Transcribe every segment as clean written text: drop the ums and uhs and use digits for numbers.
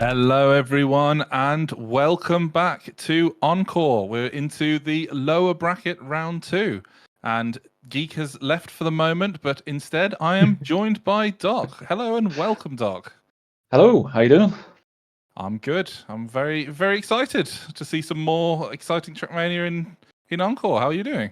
Hello, everyone, and welcome back to Encore. We're into the lower bracket round 2, and Geek has left for the moment, but instead I am joined by Doc. Hello and welcome, Doc. Hello, how you doing? I'm good. I'm very, very excited to see some more exciting Trackmania in Encore. How are you doing?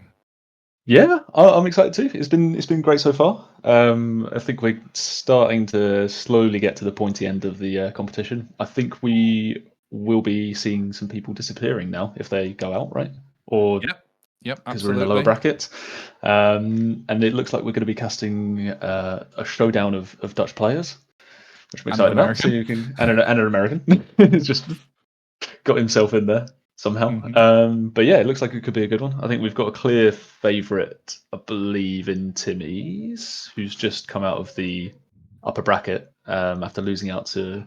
Yeah, I'm excited too. It's been great so far. I think we're starting to slowly get to the pointy end of the competition. I think we will be seeing some people disappearing now if they go out, right? Or Yep, because we're in the lower absolutely. bracket, and it looks like we're going to be casting a showdown of Dutch players, which I'm And an excited about. So American. you can and an American. It's just got himself in there somehow. But yeah, it looks like it could be a good one. I think we've got a clear favourite, I believe, in TIMMYS, who's just come out of the upper bracket after losing out to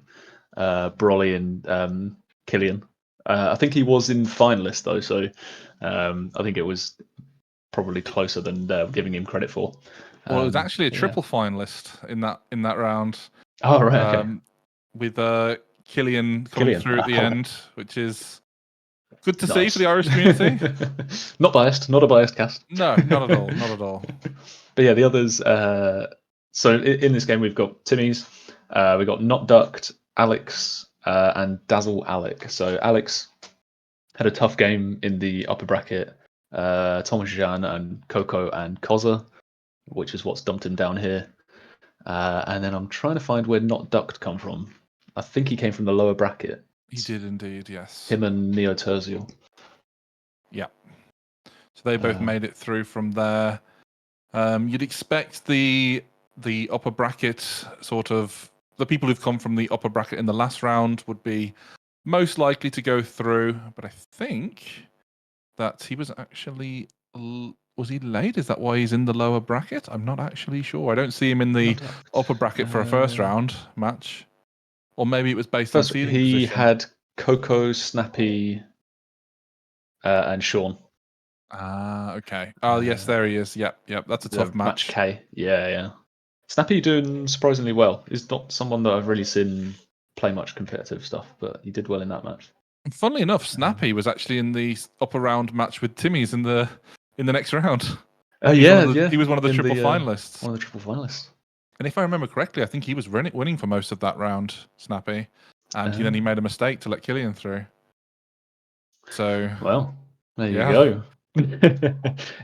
Brolly and Killian. I think he was in finalist though, so I think it was probably closer than giving him credit for. Well, it was actually a Yeah. triple finalist in that round. Oh right, okay. With Killian coming Killian. through at the end, which is good to see for Nice. the Irish community. Not biased, not a biased cast. No, not at all, not at all. But yeah, the others. So in this game, we've got TIMMYS, we've got NotDuct, Alex, and DazzleAlec. So Alex had a tough game in the upper bracket. Thomas Jean and Coco and Koza, which is what's dumped him down here. And then I'm trying to find where NotDuct come from. I think he came from the lower bracket. He did indeed, yes. Him and Neo Terzial. Yeah. So they both made it through from there. You'd expect the upper bracket sort of the people who've come from the upper bracket in the last round would be most likely to go through, but I think that he was actually was he late? Is that why he's in the lower bracket? I'm not actually sure. I don't see him in the upper bracket for a first round match, or maybe it was based on First, seeding he position. had Coco, Snappy, and Sean. Ah, okay. Oh, yes, there he is. Yep. That's a tough Match match. K. Yeah. Snappy doing surprisingly well. He's not someone that I've really seen play much competitive stuff, but he did well in that match. Funnily enough, Snappy was actually in the upper round match with TIMMYS in the next round. Oh He was one of the in triple finalists. One of the triple finalists. And if I remember correctly, I think he was winning for most of that round, Snappy, and then he made a mistake to let Killian through. So well, there you yeah. go.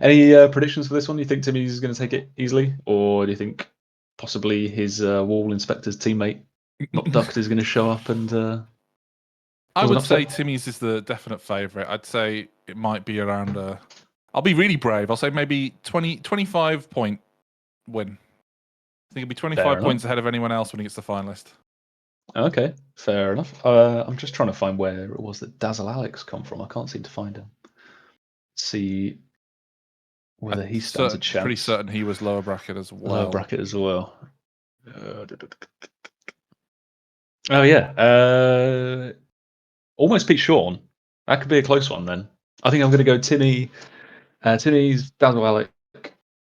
Any predictions for this one? Do you think TIMMYS is going to take it easily, or do you think possibly his wall inspector's teammate NotDuct is going to show up and? I would say TIMMYS is the definite favourite. I'd say it might be around I'll be really brave. I'll say maybe 25 point win. I think it'll be 25 points ahead of anyone else when he gets the finalist. Okay, fair enough. I'm just trying to find where it was that DazzleAlec come from. I can't seem to find him. See whether he stands a chance. Pretty certain he was lower bracket as well. Lower bracket as well. Oh yeah. Almost beat Sean. That could be a close one then. I think I'm going to go TIMMYS, DazzleAlec,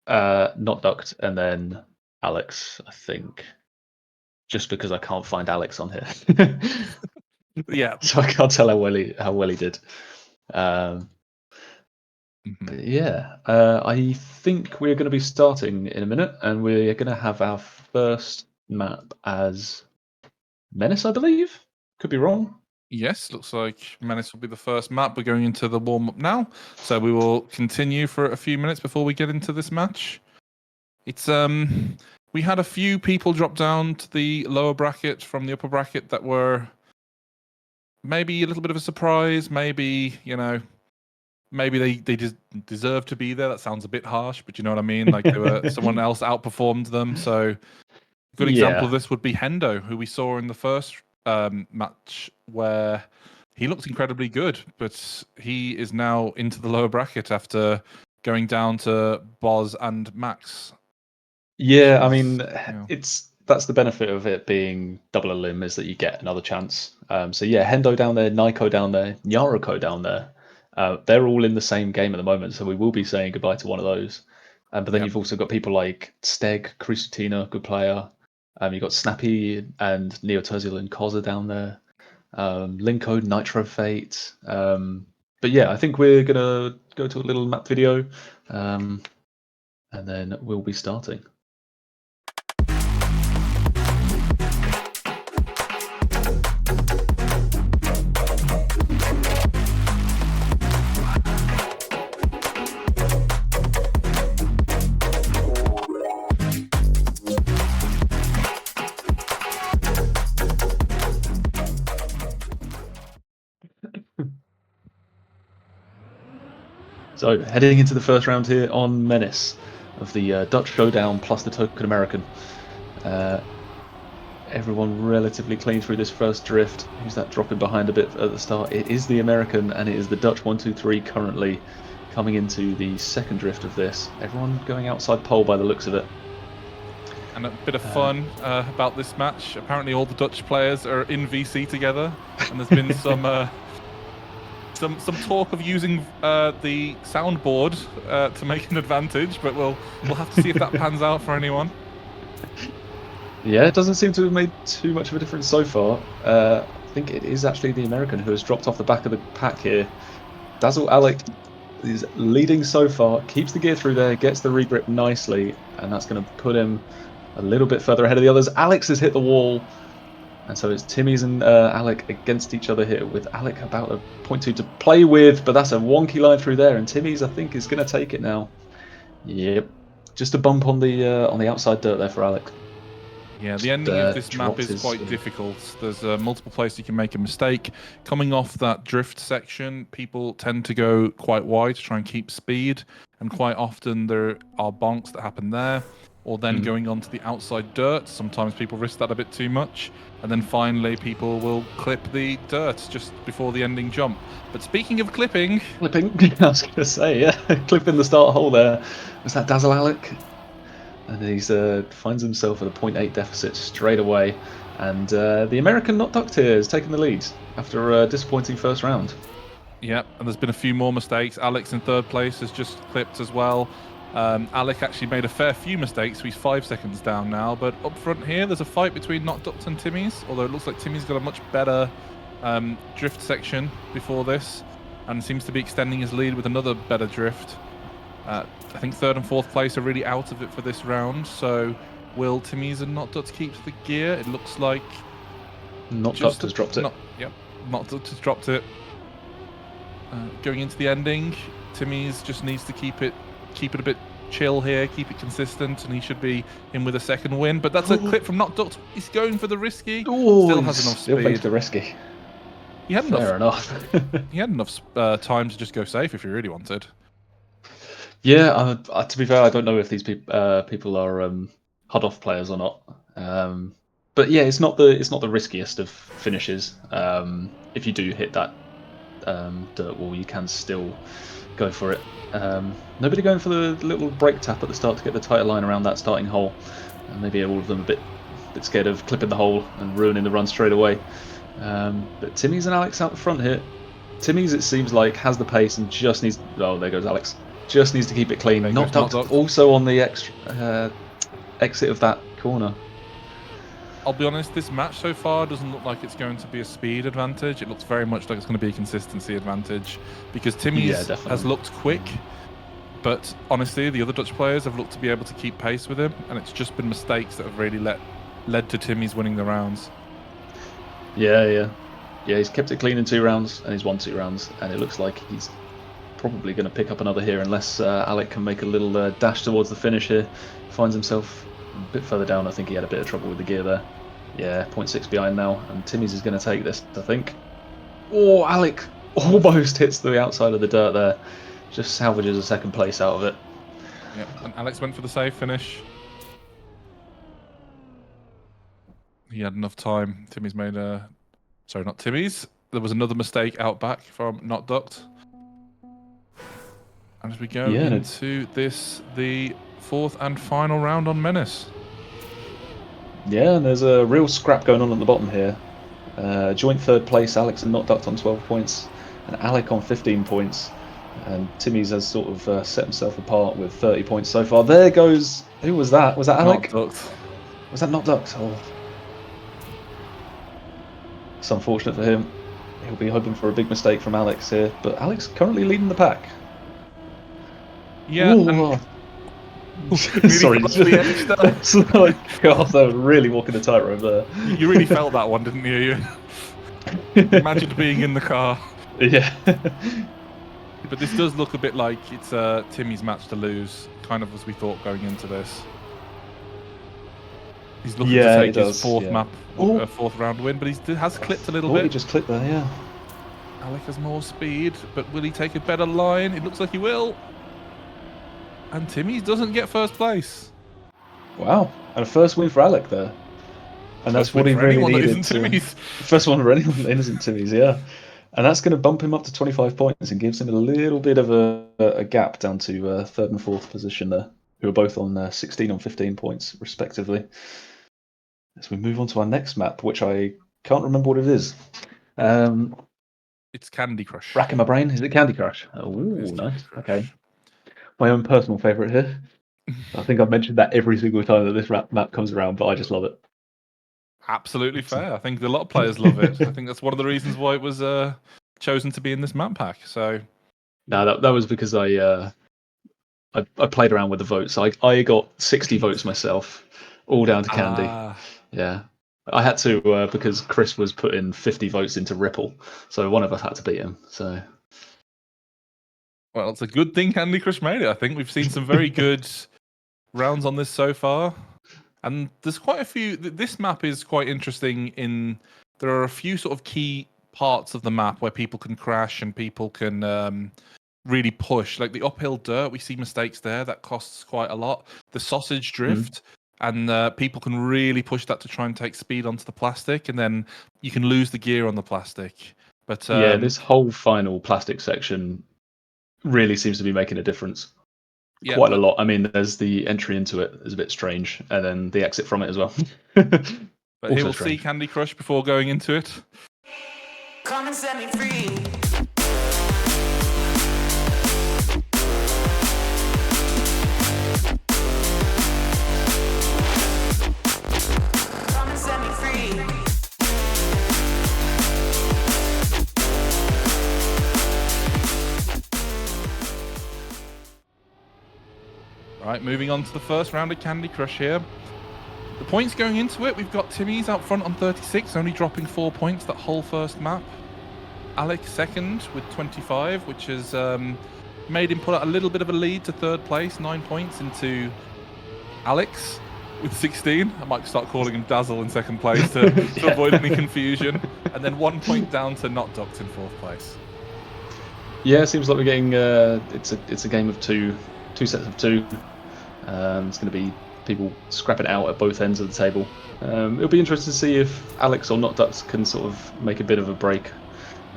NotDuct, and then Alex. I think. Just because I can't find Alex on here. Yeah. So I can't tell how well he did. But yeah, I think we're going to be starting in a minute, and we're going to have our first map as Menace, I believe. Could be wrong. Yes, looks like Menace will be the first map. We're going into the warm-up now, so we will continue for a few minutes before we get into this match. It's we had a few people drop down to the lower bracket from the upper bracket that were maybe a little bit of a surprise. Maybe maybe they just deserve to be there. That sounds a bit harsh, but you know what I mean. Like someone else outperformed them. So a good example of this would be Hendo, who we saw in the first match where he looked incredibly good, but he is now into the lower bracket after going down to Boz and Max. Yeah, I mean, that's the benefit of it being double elim is that you get another chance. So yeah, Hendo down there, Naiko down there, Nyarako down there. They're all in the same game at the moment, so we will be saying goodbye to one of those. But then you've also got people like Steg, Kristutina, good player. You've got Snappy and Neo Terzial and Koza down there. link code Nitro Fate. But yeah, I think we're gonna go to a little map video, and then we'll be starting. So heading into the first round here on Menace of the Dutch Showdown plus the Token American. Everyone relatively clean through this first drift. Who's that dropping behind a bit at the start? It is the American, and it is the Dutch 1-2-3 currently coming into the second drift of this. Everyone going outside pole by the looks of it. And a bit of fun about this match. Apparently all the Dutch players are in VC together, and there's been some talk of using the soundboard to make an advantage, but we'll have to see if that pans out for anyone. Yeah, it doesn't seem to have made too much of a difference so far. I think it is actually the American who has dropped off the back of the pack here. DazzleAlec is leading so far, keeps the gear through there, gets the regrip nicely, and that's going to put him a little bit further ahead of the others. Alex has hit the wall, and so it's TIMMYS and Alec against each other here, with Alec about a 0.2 to play with, but that's a wonky line through there, and TIMMYS, I think, is going to take it now. Yep, just a bump on the outside dirt there for Alec. Yeah, the ending of this map is quite difficult. There's multiple places you can make a mistake. Coming off that drift section, people tend to go quite wide to try and keep speed, and quite often there are bonks that happen there. Or then going onto the outside dirt, sometimes people risk that a bit too much. And then finally, people will clip the dirt just before the ending jump. But speaking of clipping... Clipping? I was going to say, yeah. Clipping the start hole there. Was that DazzleAlec? And he finds himself at a 0.8 deficit straight away. And the American NotDuct here has taken the lead after a disappointing first round. Yep, and there's been a few more mistakes. Alex in third place has just clipped as well. Alec actually made a fair few mistakes, so he's 5 seconds down now. But up front here, there's a fight between NotDuct and TIMMYS, although it looks like TIMMYS got a much better drift section before this, and seems to be extending his lead with another better drift. I think third and fourth place are really out of it for this round, so will TIMMYS and NotDuct keep the gear? It looks like... NotDuct has dropped it. Yep, NotDuct has dropped it. Going into the ending, TIMMYS just needs to keep it a bit chill here, keep it consistent, and he should be in with a second win. But that's a clip from NotDuct. He's going for the risky. Still has enough speed. Still makes the risky. He had enough. Fair enough. He had enough time to just go safe if he really wanted. Yeah, to be fair, I don't know if these people are hard-off players or not. But yeah, it's not the riskiest of finishes. If you do hit that dirt wall, you can still go for it. Nobody going for the little brake tap at the start to get the tighter line around that starting hole. And maybe all of them a bit scared of clipping the hole and ruining the run straight away. But TIMMYS and Alex out the front here. TIMMYS, it seems like, has the pace and just needs... Oh, there goes Alex. Just needs to keep it clean. NotDuct also on the exit of that corner. I'll be honest, this match so far doesn't look like it's going to be a speed advantage. It looks very much like it's going to be a consistency advantage, because TIMMYS has looked quick, but honestly, the other Dutch players have looked to be able to keep pace with him, and it's just been mistakes that have really led to TIMMYS winning the rounds. Yeah, he's kept it clean in 2 rounds, and he's won 2 rounds, and it looks like he's probably going to pick up another here unless Alec can make a little dash towards the finish here. Finds himself a bit further down. I think he had a bit of trouble with the gear there. Yeah, 0.6 behind now, and TIMMYS is going to take this, I think. Oh, Alec almost hits the outside of the dirt there. Just salvages a second place out of it. Yep, and Alex went for the safe finish. He had enough time. TIMMYS made a... Sorry, not TIMMYS. There was another mistake out back from NotDuct. And as we go into this, the 4th and final round on Menace. Yeah, and there's a real scrap going on at the bottom here. Joint 3rd place, Alex and NotDuct on 12 points, and Alec on 15 points. And TIMMYS has sort of set himself apart with 30 points so far. There goes... Who was that? Was that Alec? NotDuct. Was that NotDuct? Oh. It's unfortunate for him. He'll be hoping for a big mistake from Alex here, but Alex currently leading the pack. Yeah, Ooh. Sorry, the edge there. that's like, God, that was really walking the tightrope there. You really felt that one, didn't you? You imagined being in the car. Yeah. But this does look a bit like it's Timmy's match to lose, kind of as we thought going into this. He's looking to take his fourth round win, but he has clipped a little bit. He just clipped there, yeah. Alec has more speed, but will he take a better line? It looks like he will. And Timmy's doesn't get first place. Wow, and a first win for Alec there. And that's what he really needed. First one for anyone that isn't TIMMYS, yeah. And that's going to bump him up to 25 points and gives him a little bit of a gap down to third and fourth position there, who are both on 16 and 15 points, respectively. As we move on to our next map, which I can't remember what it is. It's Candy Crush. Racking my brain. Is it Candy Crush? Oh, nice. Okay. My own personal favourite here. I think I've mentioned that every single time that this map comes around, but I just love it. Absolutely fair. I think a lot of players love it. I think that's one of the reasons why it was chosen to be in this map pack. So, no, that was because I played around with the votes. I got 60 votes myself, all down to Candy. Yeah, I had to because Chris was putting 50 votes into Ripple, so one of us had to beat him. So, well, it's a good thing Candy Crush made it. I think we've seen some very good rounds on this so far. And there's quite a few. This map is quite interesting in there are a few sort of key parts of the map where people can crash and people can really push. Like the uphill dirt, we see mistakes there. That costs quite a lot. The sausage drift, and people can really push that to try and take speed onto the plastic, and then you can lose the gear on the plastic. But yeah, this whole final plastic section really seems to be making a difference. Yeah, quite a lot. I mean, there's the entry into it is a bit strange, and then the exit from it as well. But he will see Candy Crush before going into it. Come and set me free. Come and set me free. Right, moving on to the first round of Candy Crush here. The points going into it, we've got TIMMYS out front on 36, only dropping 4 points that whole first map. Alec second with 25, which has made him put out a little bit of a lead to third place, 9 points into Alex with 16. I might start calling him Dazzle in second place to avoid any confusion. And then 1 point down to NotDuct in fourth place. Yeah, it seems like we're getting, it's a game of two sets of two. It's going to be people scrapping it out at both ends of the table. It'll be interesting to see if Alex or NotDuct can sort of make a bit of a break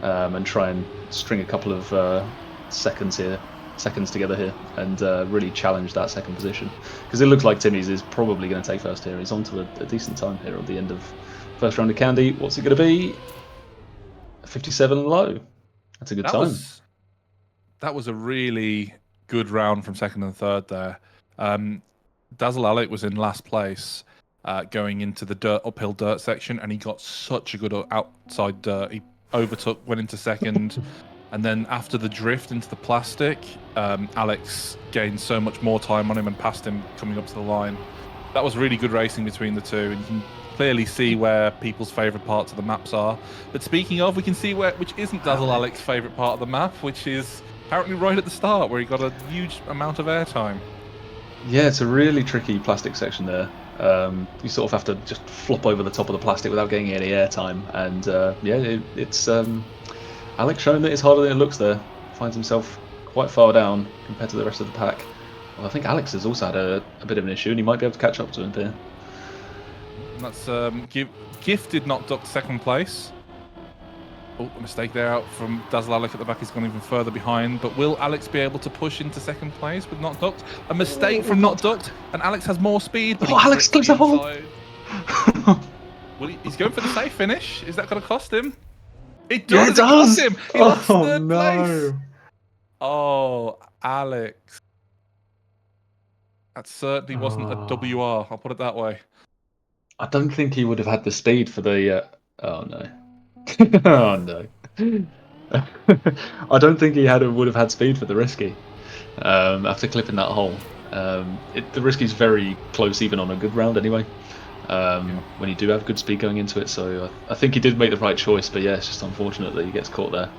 and try and string a couple of seconds together here and really challenge that second position. Because it looks like TIMMYS is probably going to take first here. He's on to a decent time here at the end of first round of Candy. What's it going to be? 57 low. That's a good time. That was a really good round from second and third there. DazzleAlec was in last place going into the uphill dirt section, and he got such a good outside dirt. He overtook, went into second, and then after the drift into the plastic, Alex gained so much more time on him and passed him coming up to the line. That was really good racing between the two, and you can clearly see where people's favourite parts of the maps are. But speaking of, we can see which isn't DazzleAlec's favourite part of the map, which is apparently right at the start, where he got a huge amount of airtime. Yeah, it's a really tricky plastic section there. You sort of have to just flop over the top of the plastic without getting any airtime. And yeah, it's Alex showing that it's harder than it looks there. Finds himself quite far down compared to the rest of the pack. Well, I think Alex has also had a bit of an issue, and he might be able to catch up to him here. And that's gifted NotDuct second place. Oh, a mistake there out from DazzleAlec at the back. He's gone even further behind. But will Alex be able to push into second place with NotDuct? A mistake from NotDuct, and Alex has more speed. But Alex clips a hole! He's going for the safe finish. Is that going to cost him? It does! Yeah, it does! It cost him! He lost third place! Oh, Alex. That certainly wasn't a WR, I'll put it that way. I don't think he would have had the speed for the... oh, no. Oh no. I don't think he would have had speed for the risky after clipping that hole. The risky's very close even on a good round anyway. When you do have good speed going into it, so I think he did make the right choice. But yeah, it's just unfortunate that he gets caught there.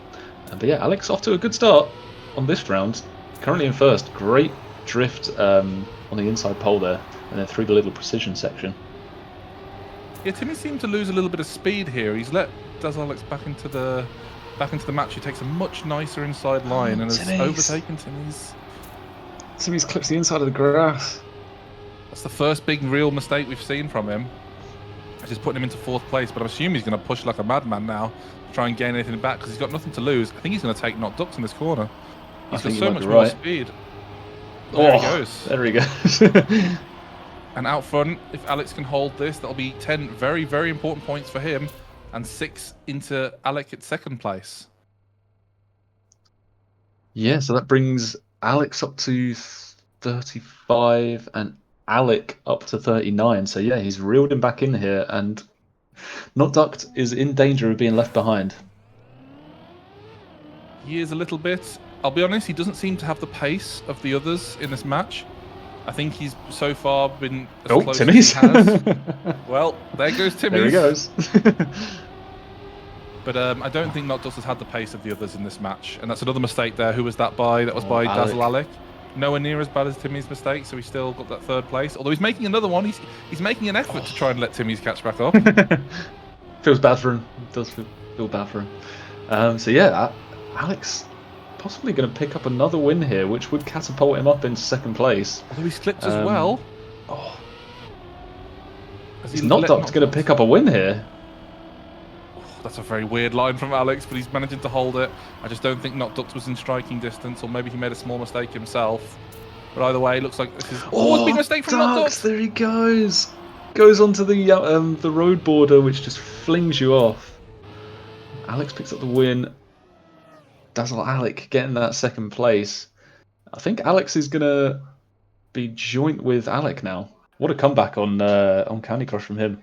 But yeah, Alex off to a good start on this round. Currently in first. Great drift on the inside pole there, and then through the little precision section. Yeah, Timmy seemed to lose a little bit of speed here. He's let DazzleAlec back into the match. He takes a much nicer inside line and has overtaken TIMMYS. TIMMYS clips the inside of the grass. That's the first big real mistake we've seen from him. Just putting him into 4th place, but I'm assuming he's going to push like a madman now to try and gain anything back because he's got nothing to lose. I think he's going to take NotDuct in this corner. He's got so much more speed. There he goes. There he goes. And out front, if Alex can hold this, that'll be 10 very, very important points for him and 6 into Alec at 2nd place. Yeah, so that brings Alex up to 35 and Alec up to 39. So yeah, he's reeled him back in here, and NotDuct is in danger of being left behind. He is a little bit. I'll be honest, he doesn't seem to have the pace of the others in this match. I think he's so far been as close TIMMYS. as he has. Well, there goes TIMMYS. There he goes. But I don't think NotDuct has had the pace of the others in this match. And that's another mistake there. Who was that by? That was by DazzleAlec. Nowhere near as bad as TIMMY's mistake, so he still got that 3rd place. Although he's making another one. He's making an effort to try and let TIMMY's catch back up. Feels bad for him. It does feel bad for him. So yeah, Alex possibly going to pick up another win here, which would catapult him up into 2nd place. Although he's clipped as well. Oh. Is NotDuct going to pick up a win here? That's a very weird line from Alex, but he's managing to hold it. I just don't think NotDuct was in striking distance, or maybe he made a small mistake himself. But either way, it looks like this is a big mistake from NotDuct. There he goes. Goes onto the road border, which just flings you off. Alex picks up the win. DazzleAlec getting that 2nd place. I think Alex is gonna be joint with Alec now. What a comeback on Candy Crush from him.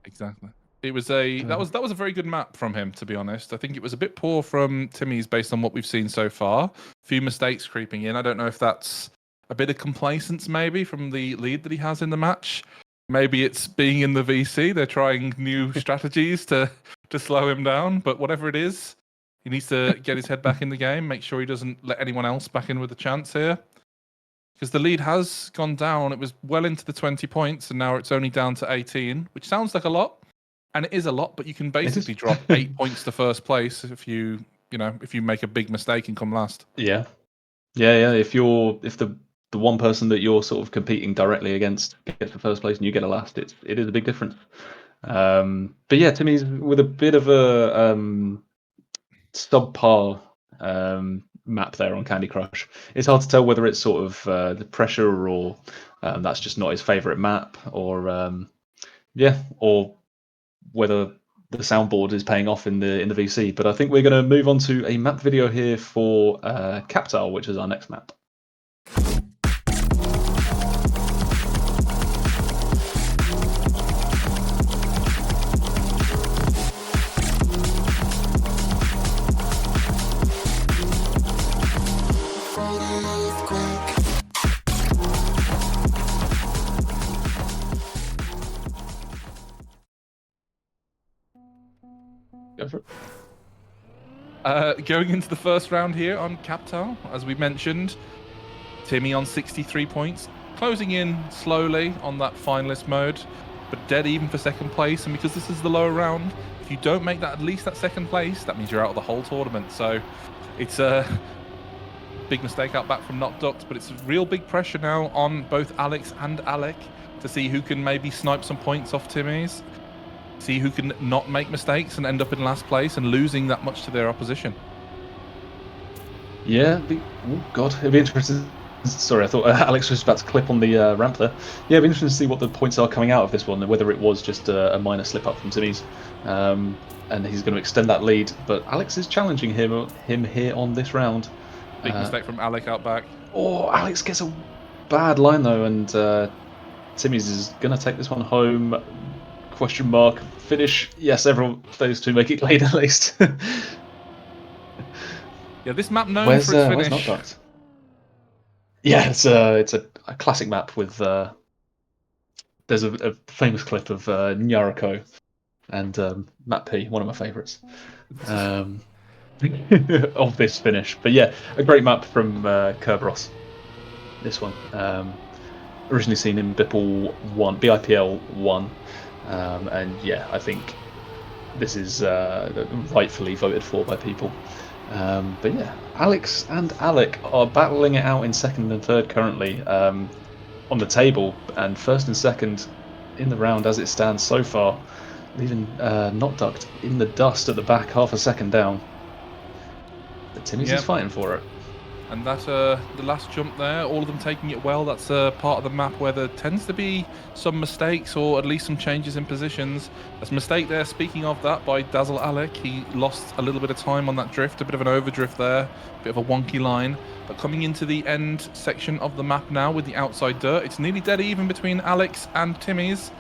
Exactly. It was that was a very good map from him, to be honest. I think it was a bit poor from TIMMYS based on what we've seen so far. A few mistakes creeping in. I don't know if that's a bit of complacence maybe from the lead that he has in the match. Maybe it's being in the VC. They're trying new strategies to slow him down. But whatever it is, he needs to get his head back in the game, make sure he doesn't let anyone else back in with a chance here. Because the lead has gone down. It was well into the 20 points, and now it's only down to 18, which sounds like a lot. And it is a lot, but you can basically drop 8 points to 1st place if you make a big mistake and come last. Yeah. If the one person that you're sort of competing directly against gets the 1st place and you get a last, it is a big difference. But yeah, TIMMY's with a bit of a subpar map there on Candy Crush. It's hard to tell whether it's sort of the pressure or that's just not his favourite map, or or whether the soundboard is paying off in the VC. But I think we're going to move on to a map video here for Capital, which is our next map. Go for it. Going into the 1st round here on Capital, as we mentioned, Timmy on 63 points, closing in slowly on that finalist mode, but dead even for 2nd place. And because this is the lower round, if you don't make that at least that 2nd place, that means you're out of the whole tournament. So it's a big mistake out back from NotDuct, but it's real big pressure now on both Alex and Alec to see who can maybe snipe some points off TIMMYS. See who can not make mistakes and end up in last place and losing that much to their opposition. Yeah, oh god, it'd be interesting. Sorry, I thought Alex was about to clip on the ramp there. Yeah, it'd be interesting to see what the points are coming out of this one, and whether it was just a minor slip up from TIMMYS. And he's going to extend that lead, but Alex is challenging him here on this round. Big mistake from Alec out back. Oh, Alex gets a bad line though, and TIMMYS is going to take this one home Question mark. Finish. Yes, those two make it clean at least. Yeah, this map known for its Where's finish. NotDuct? Yeah, it's a classic map with. There's a famous clip of Nyarako and Matt P, one of my favourites, of this finish. But yeah, a great map from Kerberos. This one. Originally seen in BIPL 1. And yeah, I think this is rightfully voted for by people. But yeah, Alex and Alec are battling it out in second and third currently on the table, and first and second in the round as it stands so far, leaving NotDuct in the dust at the back, half a second down. But TIMMYS is fighting for it. And that the last jump there, all of them taking it well. That's part of the map where there tends to be some mistakes or at least some changes in positions. There's a mistake there, speaking of that, by DazzleAlec. He lost a little bit of time on that drift, a bit of an overdrift there, a bit of a wonky line. But coming into the end section of the map now with the outside dirt, it's nearly dead even between Alex and TIMMYS.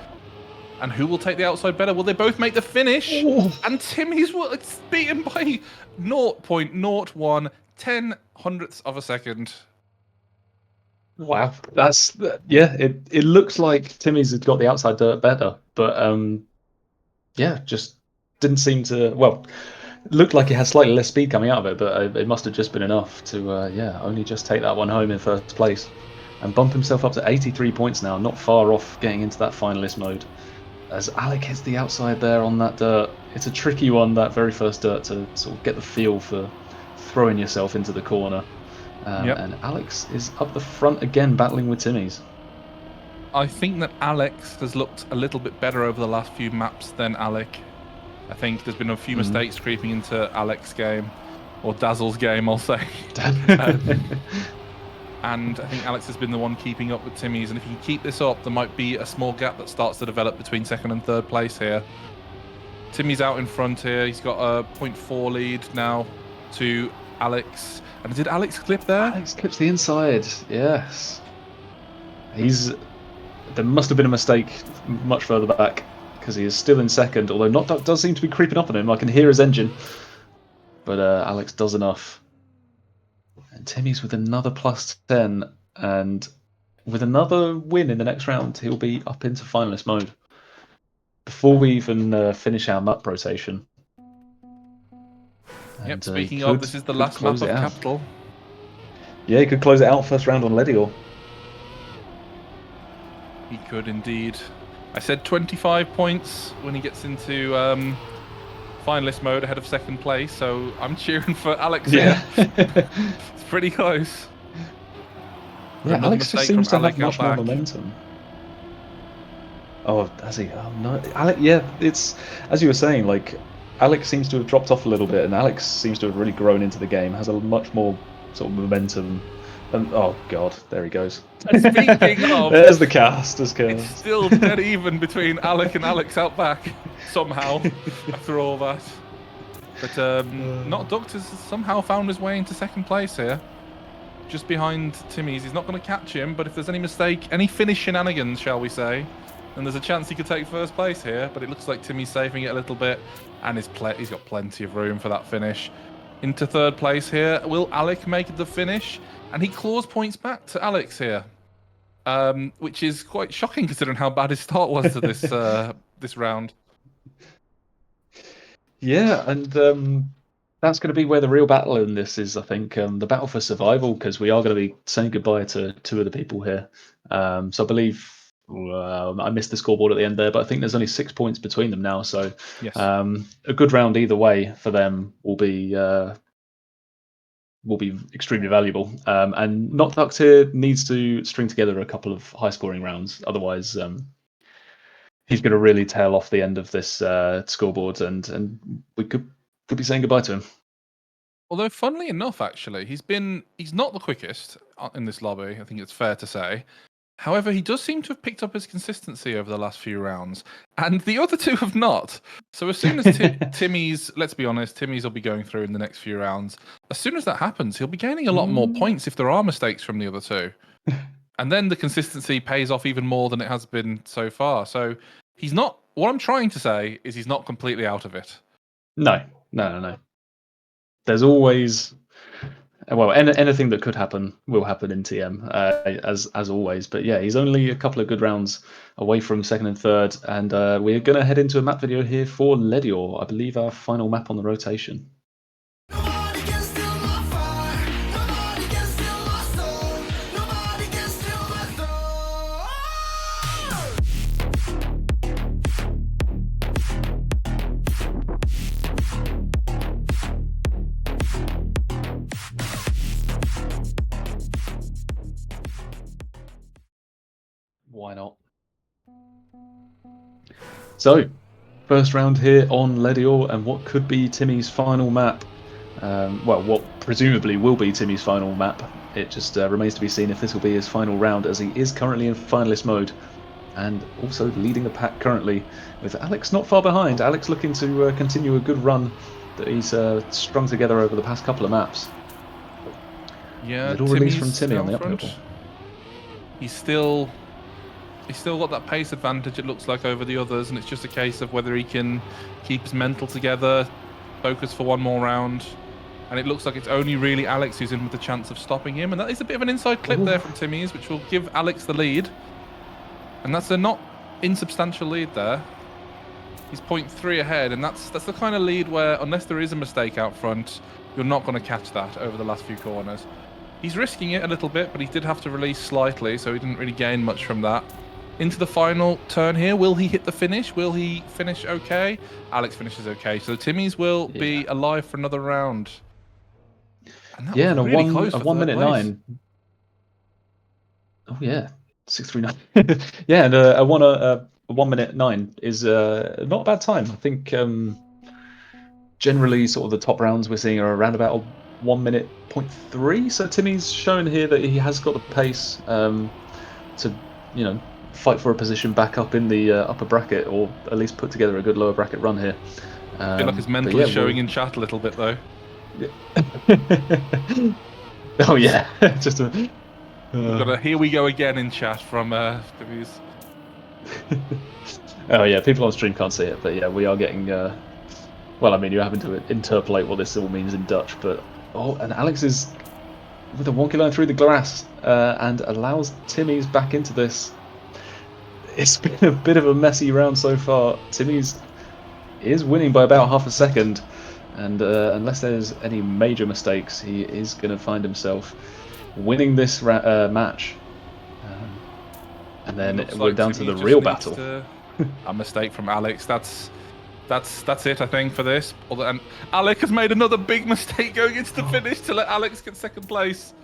And who will take the outside better? Will they both make the finish? Ooh. And TIMMYS will beat him by 0.01 0.10 of a second. Wow, It looks like TIMMYS had got the outside dirt better, but yeah, just didn't seem to. Well, it looked like it had slightly less speed coming out of it, but it must have just been enough to only just take that one home in first place and bump himself up to 83 points now, not far off getting into that finalist mode. As Alec hits the outside there on that dirt, it's a tricky one, that very first dirt, to sort of get the feel for throwing yourself into the corner. And Alex is up the front again, battling with TIMMYS. I think that Alex has looked a little bit better over the last few maps than Alec. I think there's been a few mistakes creeping into Alec's game, or Dazzle's game, I'll say. And I think Alex has been the one keeping up with TIMMYS. And if you keep this up, there might be a small gap that starts to develop between second and third place here. TIMMYS out in front here. He's got a 0.4 lead now to Alex. And did Alex clip there? Alex clips the inside, yes. There must have been a mistake much further back, because he is still in second, although NotDuct does seem to be creeping up on him. I can hear his engine. But Alex does enough. And TIMMYS with another +10, and with another win in the next round, he'll be up into finalist mode. Before we even finish our map rotation. Yep, speaking of, this is the last map of Capital. Yeah, he could close it out first round on Ledior. He could indeed. I said 25 points when he gets into finalist mode ahead of second place, so I'm cheering for Alex here. It's pretty close. Yeah, Alex just seems to have much more momentum. Oh, does he? Oh, no. Alex, yeah, it's, as you were saying, like, Alex seems to have dropped off a little bit, and Alex seems to have really grown into the game, has a much more sort of momentum. And oh god, there he goes. Speaking of, there's the cast. It's still dead even between Alec and Alex out back somehow after all that. But NotDuct has somehow found his way into second place here, just behind TIMMYS. He's not going to catch him, but if there's any mistake, any finish shenanigans, shall we say, then there's a chance he could take first place here. But it looks like TIMMYS saving it a little bit, and he's got plenty of room for that finish. Into third place here, will Alec make the finish? And he claws points back to Alex here, which is quite shocking considering how bad his start was to this this round. Yeah, and that's going to be where the real battle in this is, I think, the battle for survival, because we are going to be saying goodbye to two of the people here. So I believe I missed the scoreboard at the end there, but I think there's only 6 points between them now. So yes. A good round either way for them will be extremely valuable. And NotDuct here needs to string together a couple of high-scoring rounds. Otherwise, he's going to really tail off the end of this scoreboard, and we could be saying goodbye to him. Although, funnily enough, actually, he's not the quickest in this lobby. I think it's fair to say. However, he does seem to have picked up his consistency over the last few rounds, and the other two have not. So as soon as TIMMYS, let's be honest, TIMMYS will be going through in the next few rounds. As soon as that happens, he'll be gaining a lot more points if there are mistakes from the other two. And then the consistency pays off even more than it has been so far. So he's not. What I'm trying to say is he's not completely out of it. No. There's always, well, anything that could happen will happen in TM, as always. But yeah, he's only a couple of good rounds away from second and third, and we're gonna head into a map video here for Ledior, I believe our final map on the rotation. Why not? So, first round here on Ledior, and what could be TIMMYS' final map. Well, what presumably will be TIMMYS' final map. It just remains to be seen if this will be his final round, as he is currently in finalist mode, and also leading the pack currently, with Alex not far behind. Alex looking to continue a good run that he's strung together over the past couple of maps. Yeah, little release from Timmy on the uphill. He's still got that pace advantage, it looks like, over the others, and it's just a case of whether he can keep his mental together, focus for one more round. And it looks like it's only really Alex who's in with the chance of stopping him. And that is a bit of an inside clip there from TIMMYS, which will give Alex the lead. And that's a not insubstantial lead there. He's 0.3 ahead, and that's the kind of lead where, unless there is a mistake out front, you're not going to catch that over the last few corners. He's risking it a little bit, but he did have to release slightly, so he didn't really gain much from that. Into the final turn here. Will he hit the finish? Will he finish okay? Alex finishes okay, so TIMMYS will be alive for another round. And that was really close for 1 minute place. 9. Oh yeah, 6:39. Yeah, and a 1 minute 9 is not a bad time. I think generally sort of the top rounds we're seeing are around about a 1 minute 0.3. So TIMMYS shown here that he has got the pace to, you know, fight for a position back up in the upper bracket, or at least put together a good lower bracket run here. I feel like his mental is showing in chat a little bit though. Oh yeah, just a. We've got a here we go again in chat from TIMMYS. Oh yeah, people on stream can't see it, but yeah, we are getting. Well, I mean, you're having to interpolate what this all means in Dutch, but and Alex is with a wonky line through the glass and allows TIMMYS back into this. It's been a bit of a messy round so far. TIMMYS is winning by about half a second, and unless there's any major mistakes, he is going to find himself winning this match. And then we're down to the real battle. A mistake from Alex. That's it, I think, for this. And Alec has made another big mistake going into the finish to let Alex get second place.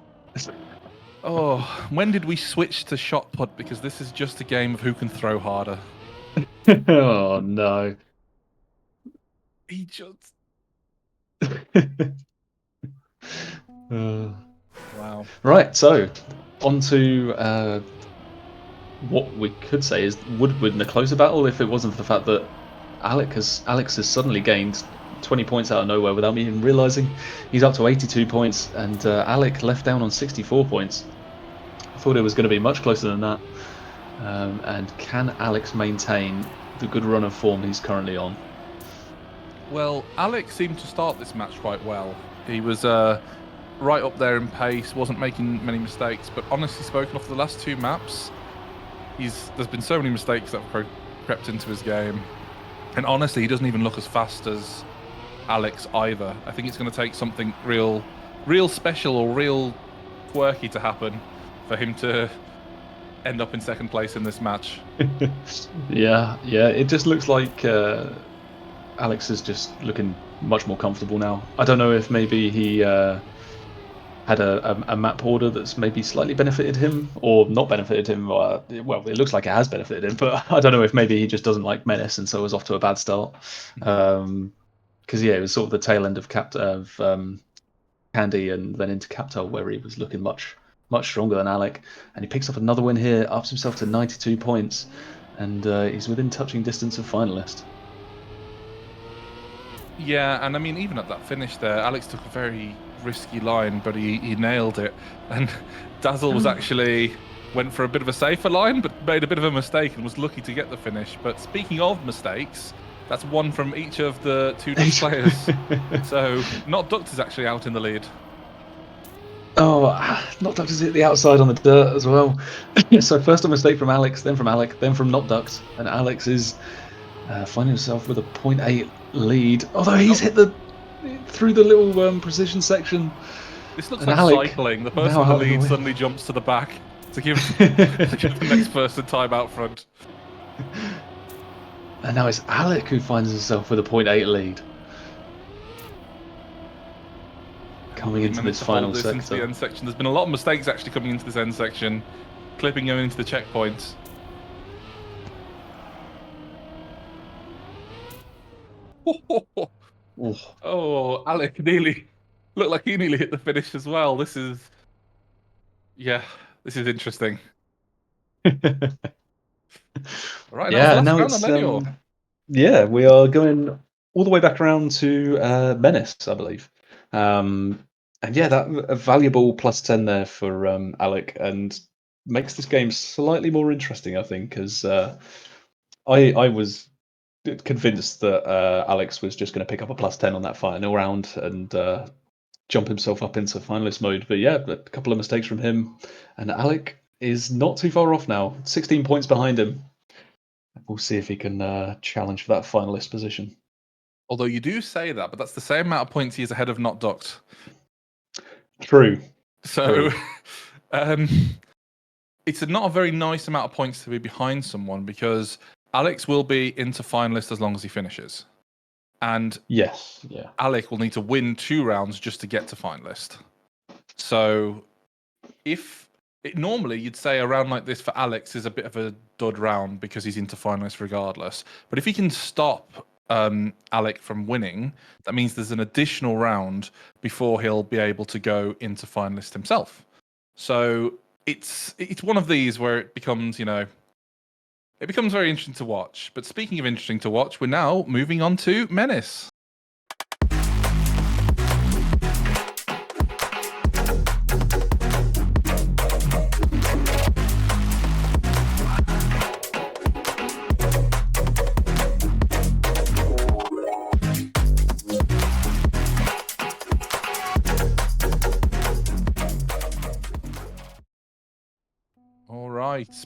Oh, when did we switch to shot put? Because this is just a game of who can throw harder. Oh no. He just... Wow. Right, so on to what we could say is would win the closer battle if it wasn't for the fact that Alex has suddenly gained 20 points out of nowhere without me even realizing. He's up to 82 points, and Alec left down on 64 points. I thought it was going to be much closer than that. And can Alex maintain the good run of form he's currently on? Well, Alex seemed to start this match quite well. He was right up there in pace, wasn't making many mistakes, but honestly spoken, off the last two maps, there's been so many mistakes that have crept into his game. And honestly, he doesn't even look as fast as Alex either. I think it's going to take something real special or real quirky to happen for him to end up in second place in this match. Yeah, it just looks like Alex is just looking much more comfortable now. I don't know if maybe he had a map order that's maybe slightly benefited him or not benefited him. Well, it looks like it has benefited him, but I don't know if maybe he just doesn't like Menace and so was off to a bad start. Because yeah, it was sort of the tail end of Candy and then into Captel where he was looking much stronger than Alec, and he picks up another win here, ups himself to 92 points, and he's within touching distance of finalist. Yeah, and I mean, even at that finish there, Alex took a very risky line, but he nailed it. And Dazzle was actually went for a bit of a safer line, but made a bit of a mistake and was lucky to get the finish. But speaking of mistakes, that's one from each of the two Dutch players. So NotDuct is actually out in the lead. Oh, NotDuct is at the outside on the dirt as well. So first a mistake from Alex, then from Alec, then from NotDuct, and Alex is finding himself with a 0.8 lead. Although he's hit through the little precision section. This looks like cycling. The person in the lead suddenly jumps to the back to give the next person time out front. And now it's Alec who finds himself with a 0.8 lead. Coming into this final sector. Into the end section. There's been a lot of mistakes actually coming into this end section. Clipping going into the checkpoint. Oh, Alec nearly looked like he nearly hit the finish as well. This is interesting. Right, yeah, now it's yeah, we are going all the way back around to Menace, I believe. And yeah, that a valuable +10 there for Alec, and makes this game slightly more interesting, I think, because I was convinced that Alex was just going to pick up a +10 on that final round and jump himself up into finalist mode. But yeah, a couple of mistakes from him, and Alec is not too far off now, 16 points behind him. We'll see if he can challenge for that finalist position. Although you do say that, but that's the same amount of points he is ahead of NotDuct. True. So, it's not a very nice amount of points to be behind someone, because Alex will be into finalist as long as he finishes. And yes, yeah, Alec will need to win 2 rounds just to get to finalist. So normally you'd say a round like this for Alex is a bit of a dud round because he's into finalist regardless. But if he can stop Alec from winning, that means there's an additional round before he'll be able to go into finalist himself. So it's one of these where it becomes, it becomes very interesting to watch. But speaking of interesting to watch, we're now moving on to Menace.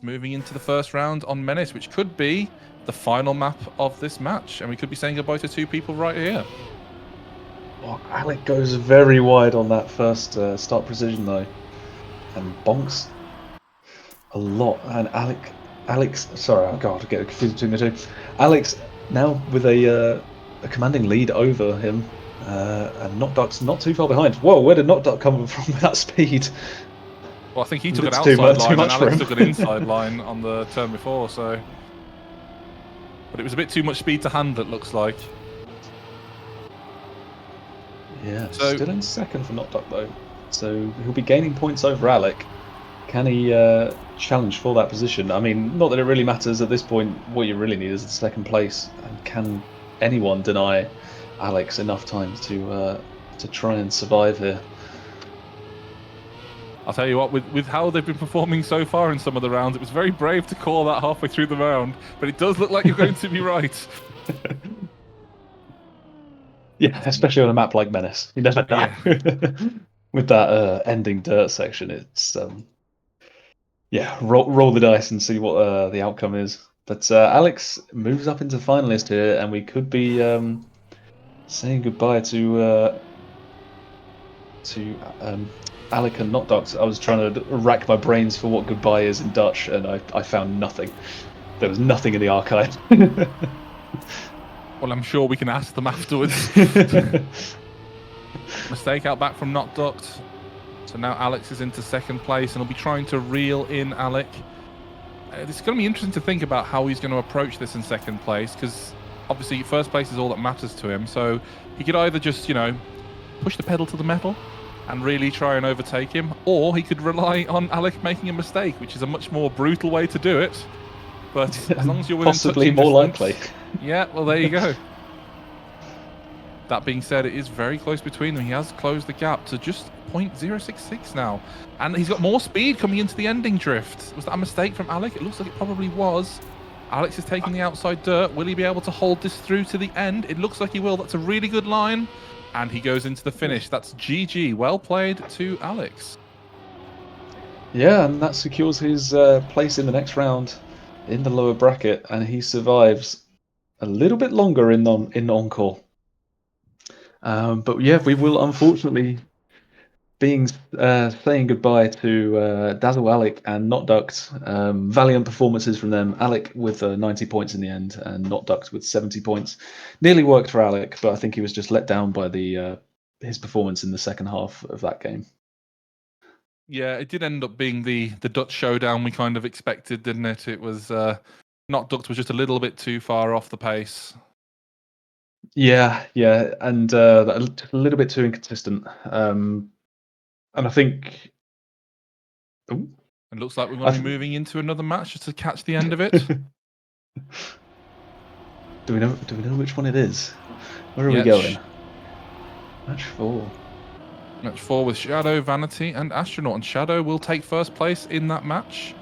Moving into the first round on Menace, which could be the final map of this match, and we could be saying goodbye to 2 people right here. Oh, Alec goes very wide on that first start precision though, and bonks a lot. And Alex, sorry, oh god, I get confused between the two. Alex now with a commanding lead over him, and NotDuct's not too far behind. Whoa, where did NotDuct come from with that speed? Well, I think he took an outside line and Alex took an inside line on the turn before, so... But it was a bit too much speed to handle, it looks like. Yeah, so, still in second for NotDuct though. So he'll be gaining points over Alec. Can he challenge for that position? I mean, not that it really matters at this point. What you really need is the second place. And can anyone deny Alex enough times to try and survive here? I'll tell you what, with how they've been performing so far in some of the rounds, it was very brave to call that halfway through the round, but it does look like you're going to be right. Yeah, especially on a map like Menace. You never know. Yeah. With that ending dirt section, it's roll the dice and see what the outcome is. But Alex moves up into finalist here, and we could be saying goodbye to Alec and NotDuct. I was trying to rack my brains for what goodbye is in Dutch, and I found nothing. There was nothing in the archive. Well, I'm sure we can ask them afterwards. Mistake out back from NotDuct. So now Alex is into second place, and he'll be trying to reel in Alec. It's going to be interesting to think about how he's going to approach this in second place, because obviously first place is all that matters to him. So he could either just, push the pedal to the metal and really try and overtake him, or he could rely on Alec making a mistake, which is a much more brutal way to do it. But as long as you're within possibly more distance, likely. Yeah, well, there you go. That being said, it is very close between them. He has closed the gap to just 0.066 now. And he's got more speed coming into the ending drift. Was that a mistake from Alec? It looks like it probably was. Alex is taking the outside dirt. Will he be able to hold this through to the end? It looks like he will. That's a really good line. And he goes into the finish. That's GG. Well played to Alex. Yeah, and that secures his place in the next round in the lower bracket, and he survives a little bit longer in Encore. But yeah, we will unfortunately saying goodbye to DazzleAlec and NotDuct. Valiant performances from them. Alec with 90 points in the end, and NotDuct with 70 points. Nearly worked for Alec, but I think he was just let down by his performance in the second half of that game. Yeah, it did end up being the Dutch showdown we kind of expected, didn't it? It was NotDuct was just a little bit too far off the pace. Yeah, and a little bit too inconsistent. And I think. Ooh, it looks like we're going to be moving into another match just to catch the end of it. Do we know which one it is? Where are we going? Match 4. Match 4 with Shadow, Vanity, and Astronaut. And Shadow will take first place in that match.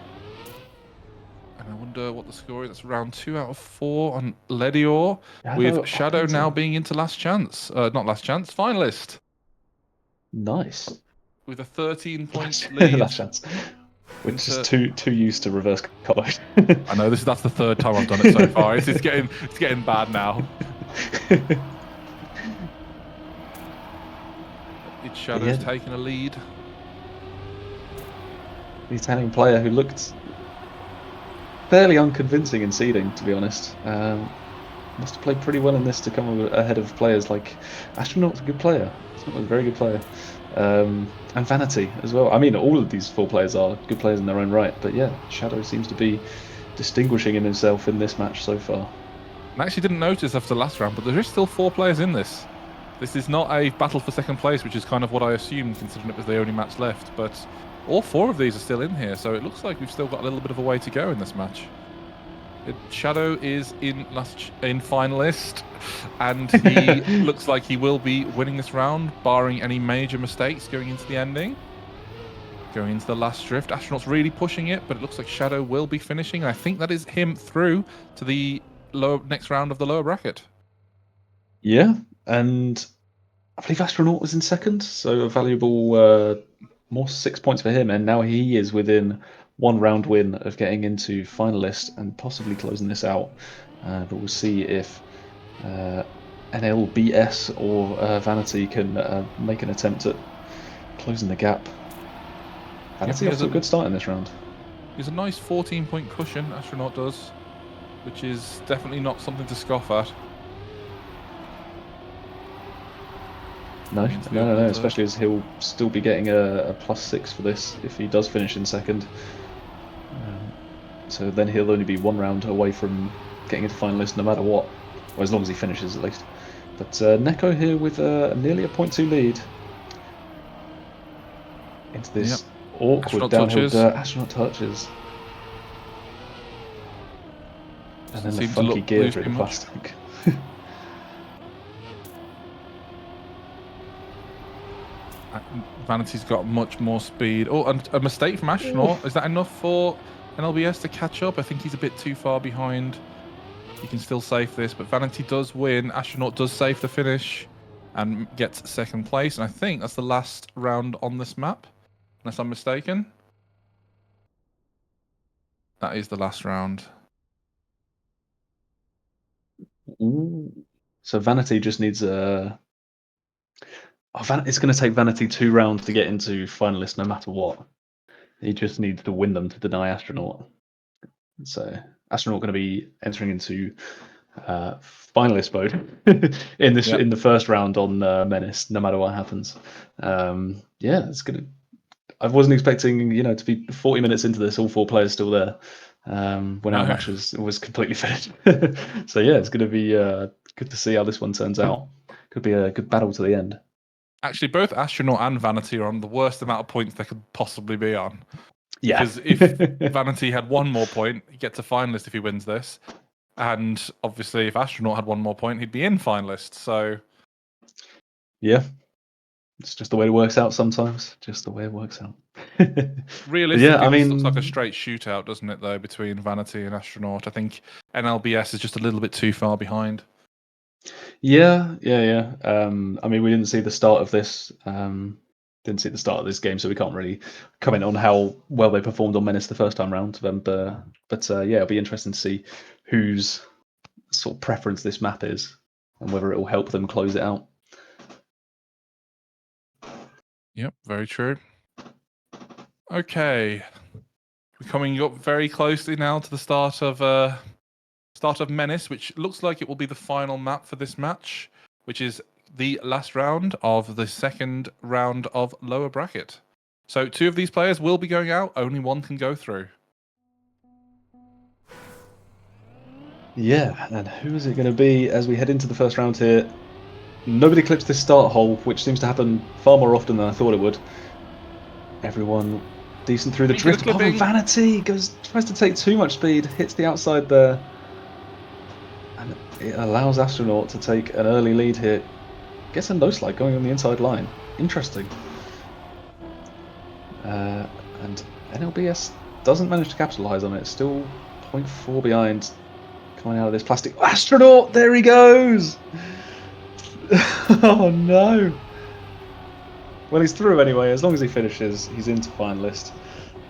And I wonder what the score is. That's round 2 out of 4 on Ledior, with Shadow now being into last chance. Not last chance, finalist. Nice. With a 13-point lead. Last chance. We're just too used to reverse colo. I know that's the third time I've done it so far. It's getting bad now. It's Shadow's taking a lead. The Italian player who looked fairly unconvincing in seeding, to be honest. Must have played pretty well in this to come ahead of players like Astronaut's a good player. Astronaut's a very good player. And Vanity as well. I mean, all of these 4 players are good players in their own right, but yeah, Shadow seems to be distinguishing himself in this match so far. I actually didn't notice after the last round, but there is still 4 players in this. This is not a battle for second place, which is kind of what I assumed, considering it was the only match left. But all 4 of these are still in here, so it looks like we've still got a little bit of a way to go in this match. Shadow is in finalist, and he looks like he will be winning this round, barring any major mistakes going into the ending. Going into the last drift. Astronaut's really pushing it, but it looks like Shadow will be finishing. And I think that is him through to the next round of the lower bracket. Yeah, and I believe Astronaut was in second, so a valuable more 6 points for him, and now he is within 1 round win of getting into finalist and possibly closing this out. But we'll see if NLBS or Vanity can make an attempt at closing the gap. Vanity has a good start in this round. He's a nice 14-point cushion, Astronaut does, which is definitely not something to scoff at. No, especially as he'll still be getting a +6 for this if he does finish in second. So then he'll only be 1 round away from getting into finalist no matter what, or as long as he finishes at least. But Neko here with nearly a 0.2 lead into this awkward downhill dirt. Astronaut touches. And then the funky gear through the plastic. Vanity's got much more speed. Oh, and a mistake from Astronaut. Is that enough for NLBS to catch up? I think he's a bit too far behind. He can still save this, but Vanity does win. Astronaut does save the finish and gets second place. And I think that's the last round on this map, unless I'm mistaken. That is the last round. Ooh. So Vanity just needs a... it's going to take Vanity 2 rounds to get into finalist no matter what. He just needs to win them to deny Astronaut. So Astronaut going to be entering into finalist mode in the first round on Menace, no matter what happens. Yeah, it's going to... I wasn't expecting, to be 40 minutes into this, all 4 players still there. When our match was completely finished. So yeah, it's going to be good to see how this one turns out. Could be a good battle to the end. Actually, both Astronaut and Vanity are on the worst amount of points they could possibly be on. Yeah. Because if Vanity had 1 more point, he'd get to finalist if he wins this. And obviously, if Astronaut had 1 more point, he'd be in finalist. So Yeah. It's just the way it works out sometimes. Just the way it works out. Realistically, I this looks like a mean, straight shootout, doesn't it, though, between Vanity and Astronaut? I think NLBS is just a little bit too far behind. yeah. I mean, we didn't see the start of this. Didn't see the start of this game, so we can't really comment on how well they performed on Menace the first time round. But yeah, it'll be interesting to see whose sort of preference this map is and whether it will help them close it out. Yep, very true. Okay, we're coming up very closely now to the start of Menace, which looks like it will be the final map for this match, which is the last round of the second round of lower bracket. So 2 of these players will be going out. Only 1 can go through. Yeah, and who is it going to be as we head into the first round here? Nobody clips this start hole, which seems to happen far more often than I thought it would. Everyone decent through the drift. Oh, Vanity tries to take too much speed, hits the outside there. And it allows Astronaut to take an early lead here. Gets a no slide going on the inside line. Interesting. And NLBS doesn't manage to capitalise on it. Still 0.4 behind coming out of this plastic. Astronaut! There he goes! Oh no! Well, he's through anyway. As long as he finishes, he's into finalist.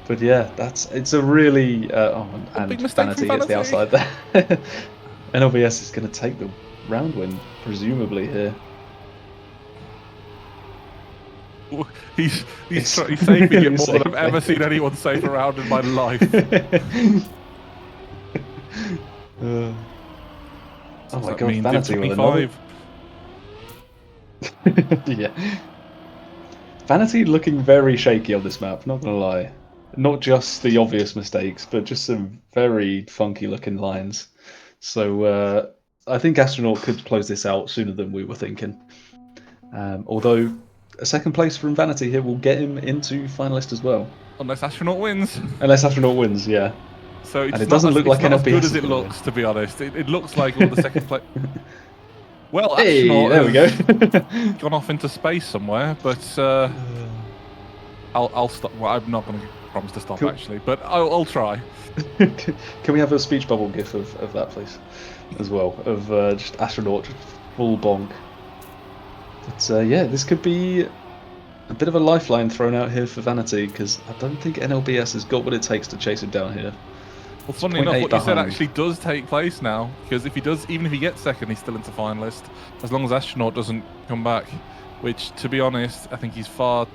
But yeah, it's a really and big mistake Vanity from gets the outside there. NLBS is going to take the round win, presumably here. He's saving it more than I've ever seen anyone save a round in my life. Oh my god, mean, Vanity with another. Yeah. Vanity looking very shaky on this map, not gonna lie. Not just the obvious mistakes, but just some very funky looking lines. So I think Astronaut could close this out sooner than we were thinking. Although a second place from Vanity here will get him into finalist as well. Unless Astronaut wins. Unless Astronaut wins, yeah. So and it doesn't look like NLBS as good as it looks, to be honest. It looks like all the second place. Well, Astronaut there we go. gone off into space somewhere, but I'll stop. Well, I'm not going to promise to stop actually, but I'll try. Can we have a speech bubble gif of that, please, as well? Of just Astronaut full bonk. But yeah, this could be a bit of a lifeline thrown out here for Vanity, because I don't think NLBS has got what it takes to chase him down here. Well, funnily enough, what you said actually does take place now, because if he does, even if he gets second, he's still into finalist, as long as Astronaut doesn't come back, which, to be honest, I think he's far...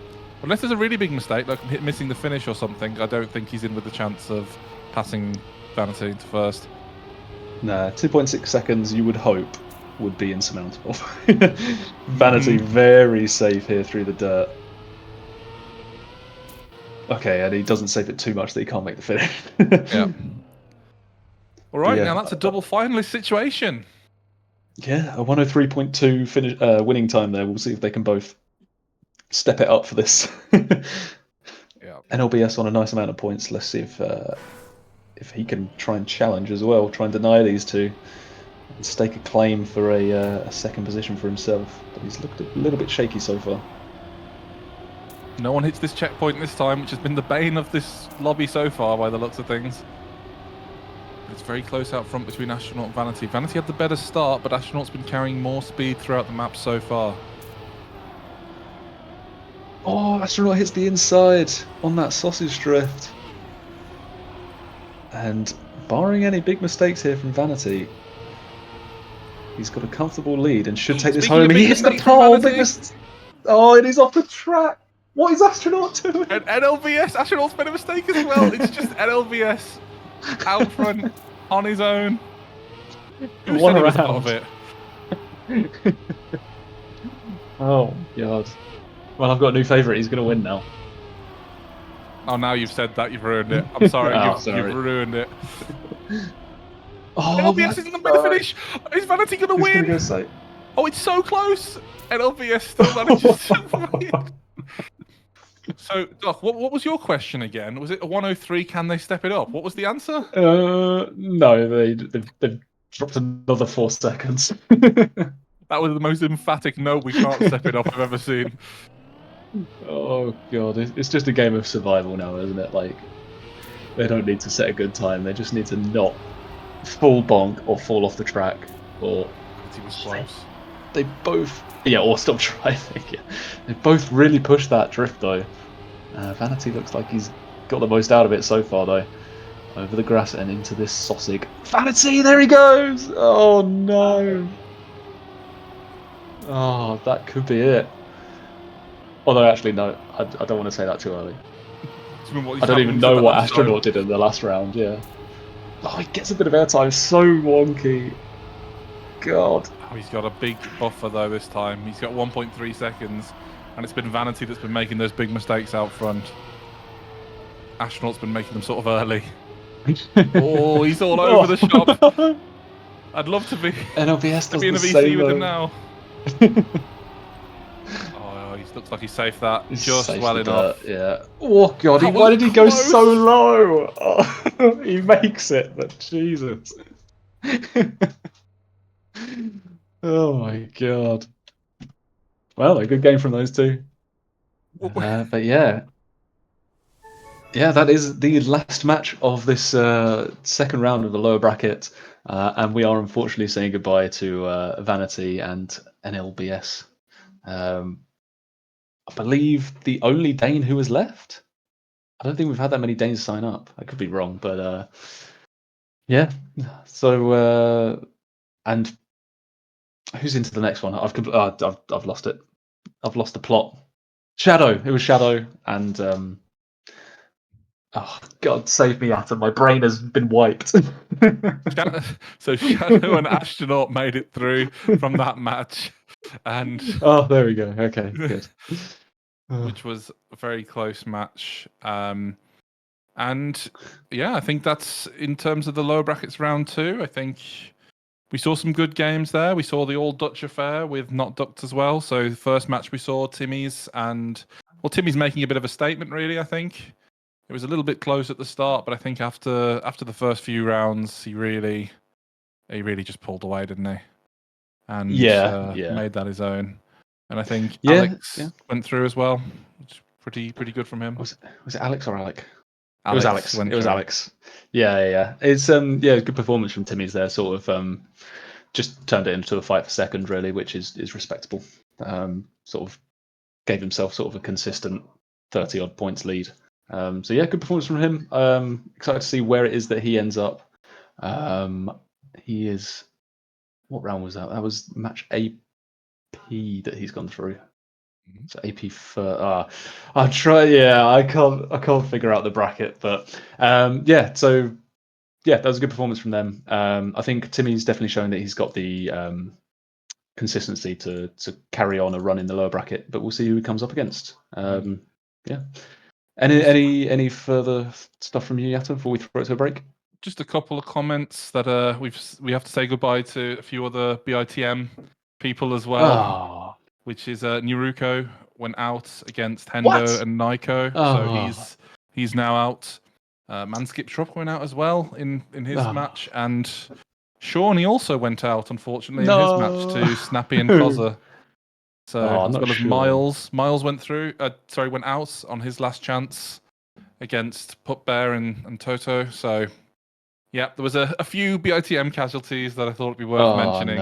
Unless there's a really big mistake, like missing the finish or something, I don't think he's in with the chance of passing Vanity into first. Nah, 2.6 seconds, you would hope, would be insurmountable. Vanity very safe here through the dirt. Okay, and he doesn't save it too much that he can't make the finish. Yeah. All right, now that's a double finalist situation. Yeah, a 103.2 finish winning time there. We'll see if they can both step it up for this. Yeah. NLBS on a nice amount of points. Let's see if he can try and challenge as well, try and deny these two, and stake a claim for a second position for himself. But he's looked a little bit shaky so far. No one hits this checkpoint this time, which has been the bane of this lobby so far by the looks of things. It's very close out front between Astronaut and Vanity. Vanity had the better start, but Astronaut's been carrying more speed throughout the map so far. Oh, Astronaut hits the inside on that sausage drift. And barring any big mistakes here from Vanity, he's got a comfortable lead and should take this home. He hits the pole. Oh, and he's off the track. What is Astronaut doing? And NLBS, Astronaut's made a mistake as well. It's just NLBS out front on his own. Who said he was out of it? Oh, God. Well, I've got a new favourite. He's going to win now. Oh, now you've said that, you've ruined it. I'm sorry, you've ruined it. Oh, NLBS isn't going to finish. Is Vanity going to win? Go Oh, it's so close. NLBS still manages to win. So, Doc, what was your question again? Was it a 103? Can they step it up? What was the answer? No, they've dropped another 4 seconds. That was the most emphatic no, we can't step it up I've ever seen. Oh god, it's just a game of survival now, isn't it? Like, they don't need to set a good time. They just need to not full bonk or fall off the track, or He was close. they both, or stop driving. Yeah. They both really pushed that drift though. Vanity looks like he's got the most out of it so far though. Over the grass and into this Sossig. Vanity, there he goes! Oh no! Oh, that could be it. Although actually no, I don't want to say that too early. I don't even know what Astronaut did in the last round, yeah. Oh, he gets a bit of airtime, so wonky. God. Oh, he's got a big buffer though this time. He's got 1.3 seconds, and it's been Vanity that's been making those big mistakes out front. Astronaut's been making them sort of early. Oh, he's all over the shop. I'd love to be NLBS does be in a the VC same with though. him now. Oh, he looks like he saved that just well enough. Yeah. Oh god, why did he go so low? Oh, he makes it, but Jesus. Oh my god. Well, a good game from those two. But yeah. Yeah, that is the last match of this second round of the lower bracket. And we are unfortunately saying goodbye to Vanity and NLBS. I believe the only Dane who is left. I don't think we've had that many Danes sign up. I could be wrong, but yeah. So and who's into the next one? I've lost it. I've lost the plot. Shadow. It was Shadow, and oh God, save me, Atom. My brain has been wiped. So Shadow and Astronaut made it through from that match, and oh, there we go. Okay, good. Which was a very close match. And yeah, I think that's in terms of the lower brackets round 2. I think we saw some good games there. We saw the all Dutch affair with NotDuct as well. So the first match we saw TIMMYS and TIMMYS making a bit of a statement. Really, I think it was a little bit close at the start, but I think after the first few rounds, he really just pulled away, didn't he? And made that his own. And I think Alex went through as well. Which pretty good from him. Was it Alex or Alec? It was Alex. It was Alex. Yeah. It's good performance from TIMMYS there. Sort of just turned it into a fight for second, really, which is respectable. Sort of gave himself sort of a consistent 30-odd points lead. So yeah, good performance from him. Excited to see where it is that he ends up. He is. What round was that? That was match AP that he's gone through. So AP for I'll try. Yeah, I can't figure out the bracket, but So that was a good performance from them. I think TIMMY's definitely shown that he's got the consistency to carry on a run in the lower bracket, but we'll see who he comes up against. Yeah. Any further stuff from you, Yatta, before we throw it to a break? Just a couple of comments that we have to say goodbye to a few other BITM people as well, which is Naruko went out against Hendo and Naiko, so he's now out. Manskip Truck went out as well in his match, and Sean, he also went out unfortunately in his match to Snappy and Koza. So as well as Miles went out on his last chance against Put Bear and Toto. So yeah, there was a few BITM casualties that I thought would be worth mentioning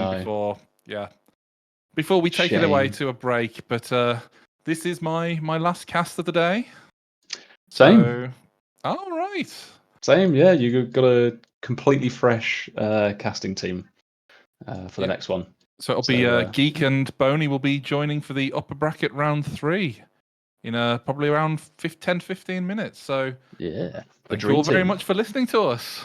before we take it away to a break. But this is my last cast of the day. Same. So, all right. Same. Yeah, you've got a completely fresh casting team for the next one. So it'll be Geek and Boney will be joining for the upper bracket round 3 in probably around 10-15 minutes. So yeah, thank you all very much for listening to us.